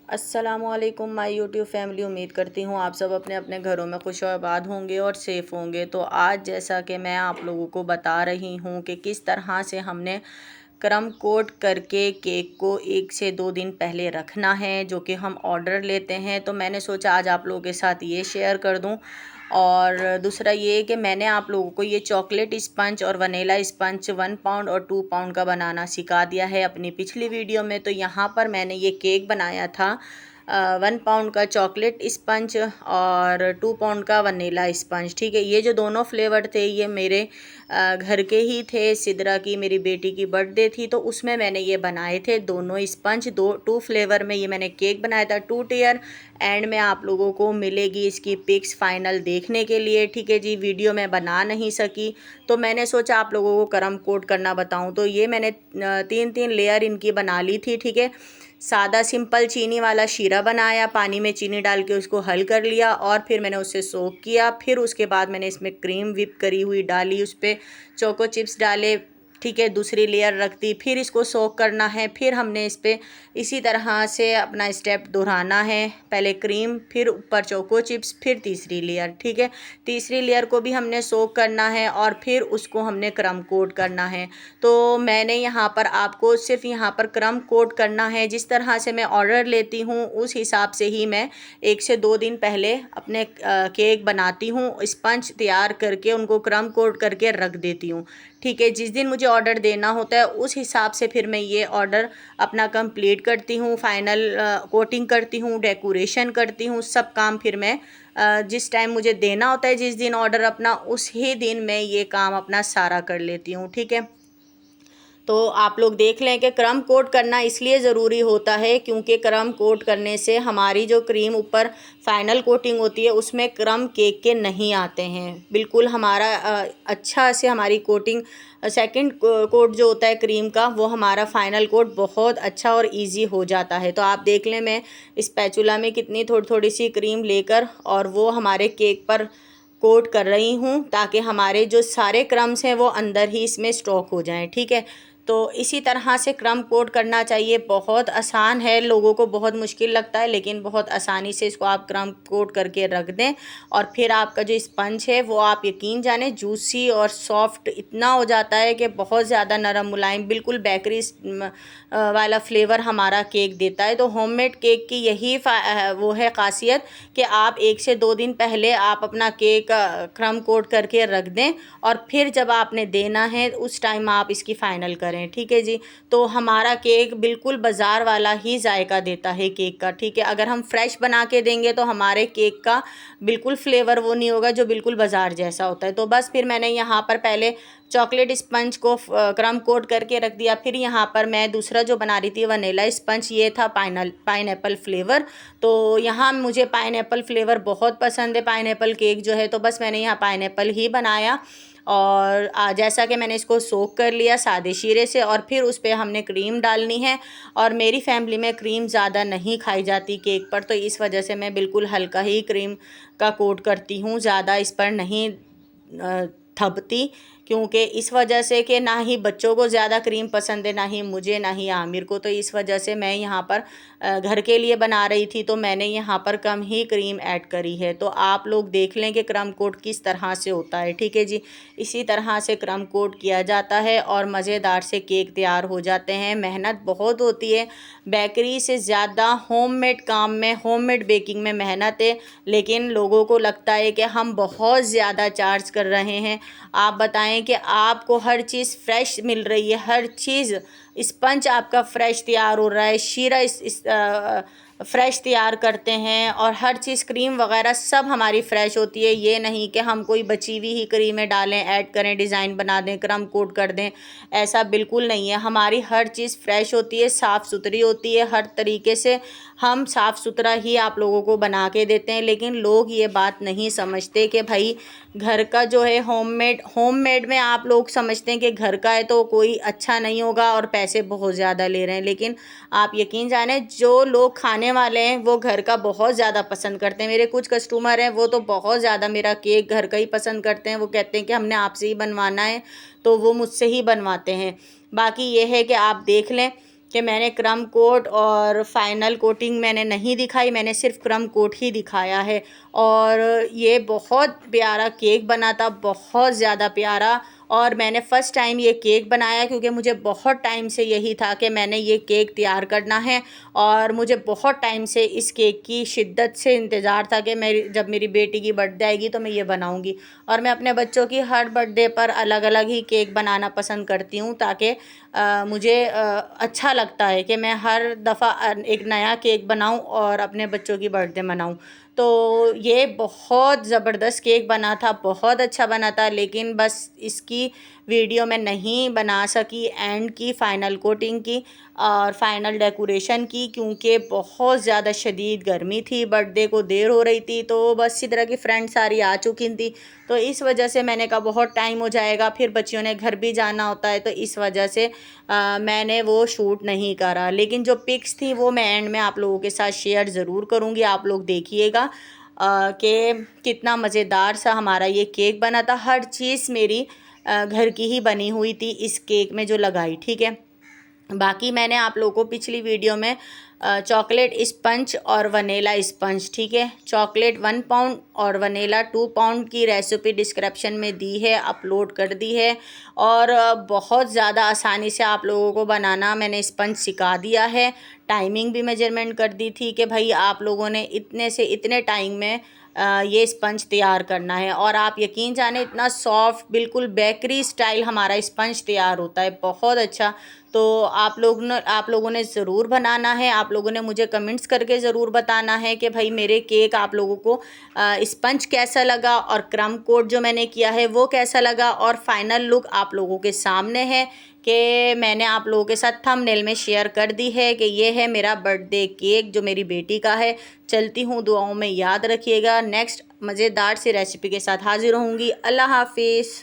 अस्सलामुअलैकुम my YouTube family. उम्मीद करती हूँ आप सब अपने अपने घरों में खुश और आबाद होंगे और सेफ़ होंगे। तो आज जैसा कि मैं आप लोगों को बता रही हूँ कि किस तरह से हमने क्रम कोट करके केक को 1 से 2 दिन पहले रखना है, जो कि हम ऑर्डर लेते हैं। तो मैंने सोचा आज आप लोगों के साथ ये शेयर कर दूँ। और दूसरा ये कि मैंने आप लोगों को ये चॉकलेट स्पंज और वनीला स्पंज 1 पाउंड और 2 पाउंड का बनाना सिखा दिया है अपनी पिछली वीडियो में। तो यहाँ पर मैंने ये केक बनाया था 1 पाउंड का चॉकलेट स्पंज और 2 पाउंड का वनीला स्पंज। ठीक है, ये जो दोनों फ्लेवर थे ये मेरे घर के ही थे। सिद्रा की, मेरी बेटी की बर्थडे थी तो उसमें मैंने ये बनाए थे दोनों स्पंज। टू फ्लेवर में ये मैंने केक बनाया था 2 टियर। एंड में आप लोगों को मिलेगी इसकी पिक्स फाइनल देखने के लिए। ठीक है जी, वीडियो में बना नहीं सकी तो मैंने सोचा आप लोगों को क्रम कोट करना बताऊं। तो ये मैंने 3 लेयर इनकी बना ली थी। ठीक है, सादा सिंपल चीनी वाला शीरा बनाया, पानी में चीनी डाल के उसको हल कर लिया और फिर मैंने उससे सोक किया। फिर उसके बाद मैंने इसमें क्रीम विप करी हुई डाली, उस पर चोको चिप्स डाले। ठीक है, दूसरी लेयर रख दी, फिर इसको सोक करना है। फिर हमने इस पर इसी तरह से अपना स्टेप दोहराना है, पहले क्रीम, फिर ऊपर चोको चिप्स, फिर तीसरी लेयर। ठीक है, तीसरी लेयर को भी हमने सोक करना है और फिर उसको हमने क्रम कोट करना है। तो मैंने यहाँ पर आपको सिर्फ यहाँ पर क्रम कोट करना है। जिस तरह से मैं ऑर्डर लेती हूँ उस हिसाब से ही मैं 1 से 2 दिन पहले अपने केक बनाती हूँ। स्पंज तैयार करके उनको क्रम कोट करके रख देती हूँ। ठीक है, जिस दिन मुझे ऑर्डर देना होता है उस हिसाब से फिर मैं ये ऑर्डर अपना कंप्लीट करती हूँ, फाइनल कोटिंग करती हूँ, डेकोरेशन करती हूँ, सब काम फिर मैं जिस टाइम मुझे देना होता है, जिस दिन ऑर्डर अपना, उस ही दिन मैं ये काम अपना सारा कर लेती हूँ। ठीक है, तो आप लोग देख लें कि क्रम कोट करना इसलिए ज़रूरी होता है क्योंकि क्रम कोट करने से हमारी जो क्रीम ऊपर फाइनल कोटिंग होती है उसमें क्रम केक के नहीं आते हैं। बिल्कुल हमारा अच्छा से हमारी कोटिंग सेकंड कोट जो होता है क्रीम का, वो हमारा फाइनल कोट बहुत अच्छा और इजी हो जाता है। तो आप देख लें, मैं स्पैचुला में कितनी थोड़ी थोड़ी सी क्रीम लेकर और वो हमारे केक पर कोट कर रही हूँ ताकि हमारे जो सारे क्रम्स हैं वो अंदर ही इसमें स्टॉक हो जाएं। ठीक है, तो इसी तरह से क्रम कोट करना चाहिए। बहुत आसान है, लोगों को बहुत मुश्किल लगता है लेकिन बहुत आसानी से इसको आप क्रम कोट करके रख दें और फिर आपका जो स्पंज है वो आप यकीन जाने जूसी और सॉफ्ट इतना हो जाता है कि बहुत ज़्यादा नरम मुलायम, बिल्कुल बेकरी वाला फ्लेवर हमारा केक देता है। तो होममेड केक की यही वो है ख़ासियत कि आप 1 से 2 दिन पहले आप अपना केक क्रम कोट करके रख दें और फिर जब आपने देना है उस टाइम आप इसकी फ़ाइनल करें। ठीक है जी, तो हमारा केक बिल्कुल बाज़ार वाला ही जायका देता है केक का। ठीक है, अगर हम फ्रेश बना के देंगे तो हमारे केक का बिल्कुल फ्लेवर वो नहीं होगा जो बिल्कुल बाज़ार जैसा होता है। तो बस फिर मैंने यहाँ पर पहले चॉकलेट स्पंज को क्रम कोट करके रख दिया। फिर यहाँ पर मैं दूसरा जो बना रही थी वनीला स्पंज, ये था पाइनएप्पल फ्लेवर। तो यहाँ मुझे पाइनएप्पल फ्लेवर बहुत पसंद है, पाइनएप्पल केक जो है, तो बस मैंने यहाँ पाइनएप्पल ही बनाया। और जैसा कि मैंने इसको सोक कर लिया सादे शीरे से और फिर उस पर हमने क्रीम डालनी है। और मेरी फैमिली में क्रीम ज़्यादा नहीं खाई जाती केक पर, तो इस वजह से मैं बिल्कुल हल्का ही क्रीम का कोट करती हूँ, ज़्यादा इस पर नहीं थपती, क्योंकि इस वजह से कि ना ही बच्चों को ज़्यादा क्रीम पसंद है, ना ही मुझे, ना ही आमिर को। तो इस वजह से मैं यहाँ पर घर के लिए बना रही थी तो मैंने यहाँ पर कम ही क्रीम ऐड करी है। तो आप लोग देख लें कि क्रम कोट किस तरह से होता है। ठीक है जी, इसी तरह से क्रम कोट किया जाता है और मज़ेदार से केक तैयार हो जाते हैं। मेहनत बहुत होती है, बेकरी से ज़्यादा होममेड काम में, होममेड बेकिंग में मेहनत है, लेकिन लोगों को लगता है कि हम बहुत ज़्यादा चार्ज कर रहे हैं। आप बताएं कि आपको हर चीज़ फ्रेश मिल रही है, हर चीज़, स्पंज आपका फ्रेश तैयार हो रहा है, शीरा फ्रेश तैयार करते हैं और हर चीज़ क्रीम वगैरह सब हमारी फ़्रेश होती है। ये नहीं कि हम कोई बची हुई ही क्रीमें डालें, ऐड करें, डिज़ाइन बना दें, क्रम कोट कर दें, ऐसा बिल्कुल नहीं है। हमारी हर चीज़ फ्रेश होती है, साफ़ सुथरी होती है, हर तरीके से हम साफ़ सुथरा ही आप लोगों को बना के देते हैं। लेकिन लोग ये बात नहीं समझते कि भाई घर का जो है होममेड में आप लोग समझते हैं कि घर का है तो कोई अच्छा नहीं होगा और पैसे बहुत ज़्यादा ले रहे हैं। लेकिन आप यकीन जाने जो लोग खाने वाले हैं वो घर का बहुत ज़्यादा पसंद करते हैं। मेरे कुछ कस्टमर हैं वो तो बहुत ज़्यादा मेरा केक घर का ही पसंद करते हैं। वो कहते हैं कि हमने आपसे ही बनवाना है, तो वो मुझसे ही बनवाते हैं। बाकी ये है कि आप देख लें कि कि मैंने क्रम कोट और फाइनल कोटिंग मैंने नहीं दिखाई, मैंने सिर्फ क्रम कोट ही दिखाया है। और ये बहुत प्यारा केक बना था, बहुत ज़्यादा प्यारा। और मैंने फ़र्स्ट टाइम ये केक बनाया क्योंकि मुझे बहुत टाइम से यही था कि मैंने ये केक तैयार करना है, और मुझे बहुत टाइम से इस केक की शिद्दत से इंतज़ार था कि जब मेरी बेटी की बर्थडे आएगी तो मैं ये बनाऊंगी। और मैं अपने बच्चों की हर बर्थडे पर अलग अलग ही केक बनाना पसंद करती हूँ, ताकि मुझे अच्छा लगता है कि मैं हर दफ़ा एक नया केक बनाऊँ और अपने बच्चों की बर्थडे मनाऊँ। तो ये बहुत ज़बरदस्त केक बना था, बहुत अच्छा बना था, लेकिन बस इसकी वीडियो मैं नहीं बना सकी एंड की फ़ाइनल कोटिंग की और फ़ाइनल डेकोरेशन की, क्योंकि बहुत ज़्यादा शदीद गर्मी थी, बर्थडे को देर हो रही थी, तो बस इसी तरह की फ्रेंड सारी आ चुकी थी। तो इस वजह से मैंने कहा बहुत टाइम हो जाएगा, फिर बच्चियों ने घर भी जाना होता है, तो इस वजह से मैंने वो शूट नहीं करा। लेकिन जो पिक्स थी वो मैं एंड में आप लोगों के साथ शेयर ज़रूर करूँगी, आप लोग देखिएगा कि कितना मज़ेदार सा हमारा ये केक बना था। हर चीज़ मेरी घर की ही बनी हुई थी इस केक में जो लगाई, ठीक है। बाकी मैंने आप लोगों को पिछली वीडियो में चॉकलेट स्पंज और वनीला स्पंज, ठीक है, चॉकलेट 1 पाउंड और वनीला 2 पाउंड की रेसिपी डिस्क्रिप्शन में दी है, अपलोड कर दी है। और बहुत ज़्यादा आसानी से आप लोगों को बनाना मैंने स्पंज सिखा दिया है। टाइमिंग भी मेजरमेंट कर दी थी कि भाई आप लोगों ने इतने से इतने टाइम में ये स्पंज तैयार करना है। और आप यकीन जाने इतना सॉफ्ट, बिल्कुल बेकरी स्टाइल हमारा स्पंज तैयार होता है, बहुत अच्छा। तो आप लोगों ने ज़रूर बनाना है, आप लोगों ने मुझे कमेंट्स करके ज़रूर बताना है कि भाई मेरे केक आप लोगों को स्पंज कैसा लगा और क्रम कोट जो मैंने किया है वो कैसा लगा। और फाइनल लुक आप लोगों के सामने है कि मैंने आप लोगों के साथ थंबनेल में शेयर कर दी है कि ये है मेरा बर्थडे केक जो मेरी बेटी का है। चलती हूँ, दुआओं में याद रखिएगा। नेक्स्ट मज़ेदार सी रेसिपी के साथ हाजिर होंगी। अल्लाह हाफिज़।